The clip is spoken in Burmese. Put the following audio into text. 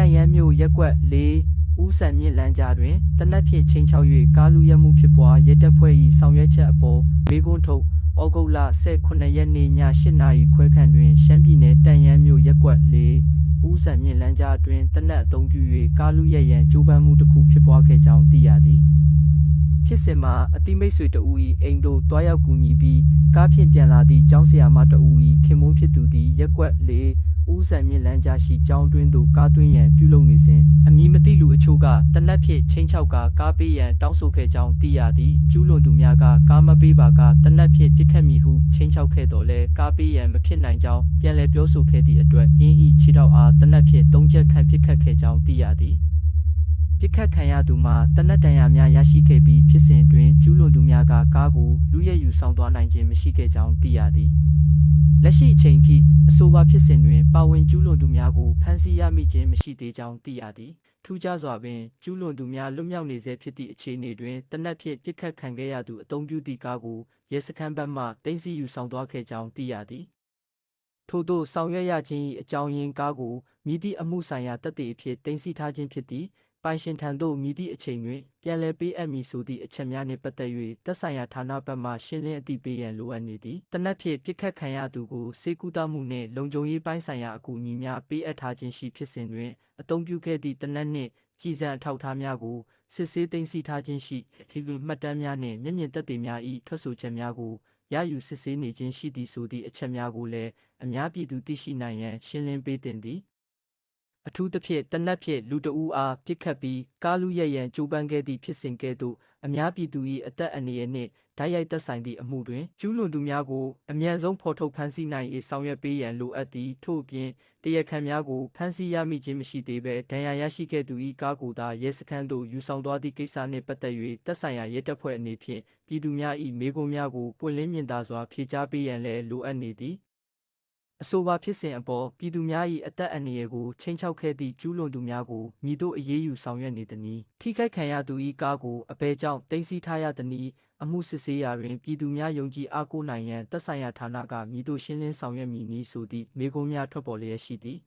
န်ရန်မြို့ရက်ကွက်၄ဦးဆန်မြင့်လမ်းကြားတွင်တနက်ဖြန်ချင်း6၍ကားလူရဲမှုဖြစ်ပွားရဲတပ်ဖွဲ့၏ဆောင်ရွက်ချက်အပေါ်မေးခွန်းထုတ်ဩဂုတ်လ18ရက်နေ့ည8နာရီခွဲခန့်တွင်ရှမ်းပြည်နယ်တန်ရန်မြို့ရက်ကွက်၄ဦးဆန်မြင့်လမ်းကြားတွင်တနက်အုံပြု၍ကားလူရဲရန်ကြိုးပမ်းမှုတစ်ခုဖြစ်ပွားခဲ့ကြောင်းသိရသည်ဖြစ်စဉ်မှာအတိမိတ်ဆွေတဦး၏အိမ်သို့တွားရောက်ကူညီပြီးကားဖြင့်ပြန်လာသည့်ကျောင်းဆရာမတဦး၏ခင်မုန်းဖြစ်သူသည်ရက်ကွက်၄ဦးဆန်မြင့်လမ်းကြားရှိကျောင်းတွင်သို့ကားသွင်းရန်ပြုလုပ်နေစဉ်အမည်မသိလူအချို့ကတနက်ဖြန်ချင်း6ကားပေးရန်တောင်းဆိုခဲ့ကြောင်းသိရသည်ကျူးလွန်သူများကကားမပေးပါကတနက်ဖြန်ပြစ်ခတ်မည်ဟုချင်း6ခဲ့တော်လဲကားပေးရန်မဖြစ်နိုင်ကြောင်းပြန်လည်ပြောဆိုခဲ့သည့်အတွက်ရင်း၏ခြေထောက်အားတနက်ဖြန်3ချက်ခန့်ပြစ်ခတ်ခဲ့ကြောင်းသိရသည်ပြစ်ခတ်ခံရသူမှာတနက်တန်ရာများရရှိခဲ့ပြီးဖြစ်စဉ်တွင်ကျူးလွန်သူများကကားကိုလူရဲယူဆောင်သွားနိုင်ခြင်းမရှိခဲ့ကြောင်းသိရသည်လက်ရှိအချိန်ထိအဆိုပါဖြစ်စဉ်တွင်ပါဝင်ကျူးလွန်သူများကိုဖမ်းဆီးရမိခြင်းမရှိသေးကြောင်းသိရသည်ထူးခြားစွာပင်ကျူးလွန်သူများလွတ်မြောက်နေဆဲဖြစ်သည့်အခြေအနေတွင်တနက်ဖြန်ပြစ်ခတ်ခံခဲ့ရသူအုံပြုသည့်ကားကိုရဲစခန်းဘက်မှသိမ်းဆည်းယူဆောင်သွားခဲ့ကြောင်းသိရသည်ထို့သောဆောင်ရွက်ရခြင်း၏အကြောင်းရင်းကားကိုမည်သည့်အမှုဆိုင်ရာတပ်တွေအဖြစ်သိမ်းဆည်းထားခြင်းဖြစ်သည်ပိုင်ရှင်ထံသို့မည်သည့်အချိန်တွင်ပြန်လည်ပေးအပ်မည်ဆိုသည့်အချက်များနှင့်ပတ်သက်၍သက်ဆိုင်ရာဌာနဘက်မှရှင်းလင်းအသိပေးရန်လိုအပ်နေသည်တနက်ဖြန်ပြစ်ခတ်ခံရသူကိုစေကူတာမှုနှင့်လုံခြုံရေးပိုင်းဆိုင်ရာအကူအညီများပေးအပ်ထားခြင်းရှိဖြစ်စဉ်တွင်အသုံးပြုခဲ့သည့်တနက်နှင့်ကြည်စံအထောက်အထားများကိုစစ်ဆေးသိမ်းဆည်းထားခြင်းရှိဒီလိုမှတ်တမ်းများနှင့်မျက်မြင်သက်သေများ၏ထွက်ဆိုချက်များကိုရယူစစ်ဆေးနေခြင်းရှိသည်ဆိုသည့်အချက်များကိုလည်းအများပြည်သူသိရှိနိုင်ရန်ရှင်းလင်းပေးသင့်သည်အထူးသဖြင့်တနက်ဖြန်လူတဦးအားပြစ်ခတ်ပြီးကားလူရဲရန်ကြိုးပမ်းခဲ့သည့်ဖြစ်စဉ်ကဲ့သို့အများပြည်သူ၏အသက်အန္တရာယ်နှင့်ဓာတ်ရိုက်သက်ဆိုင်သည့်အမှုတွင်ကျူးလွန်သူများကိုအမြန်ဆုံးဖော်ထုတ်ဖမ်းဆီးနိုင်ရေးဆောင်ရွက်ပေးရန်လိုအပ်သည်ထို့အပြင်တရားခံများကိုဖမ်းဆီးရမိခြင်းမရှိသေးဘဲဒဏ်ရာရရှိခဲ့သူ၏ကားကိုသာရဲစခန်းသို့ယူဆောင်သွားသည့်ကိစ္စနှင့်ပတ်သက်၍သက်ဆိုင်ရာရဲတပ်ဖွဲ့အနေဖြင့်ပြည်သူများ၏မေးခွန်းများကိုပွင့်လင်းမြင်သာစွာဖြေကြားပေးရန်လည်းလိုအပ်နေသည်အဆိုပါဖြစ်စဉ်အပေါ်ပြည်သူများ၏အသက်အန္တရာယ်ကိုချိန်ချောက်ခဲ့သည့်ကျူးလွန်သူများကိုမည်သို့အရေးယူဆောင်ရွက်နေသနည်းထိခိုက်ခံရသူ၏ကားကိုအဘယ်ကြောင့်သိမ်းဆည်းထားရသနည်းအမှုစစ်ဆေးရာတွင်ပြည်သူများယုံကြည်အားကိုးနိုင်ရန်သက်ဆိုင်ရာဌာနကမည်သို့ရှင်းလင်းဆောင်ရွက်မည်နည်းဆိုသည့်မေးခွန်းများထွက်ပေါ်လျက်ရှိသည်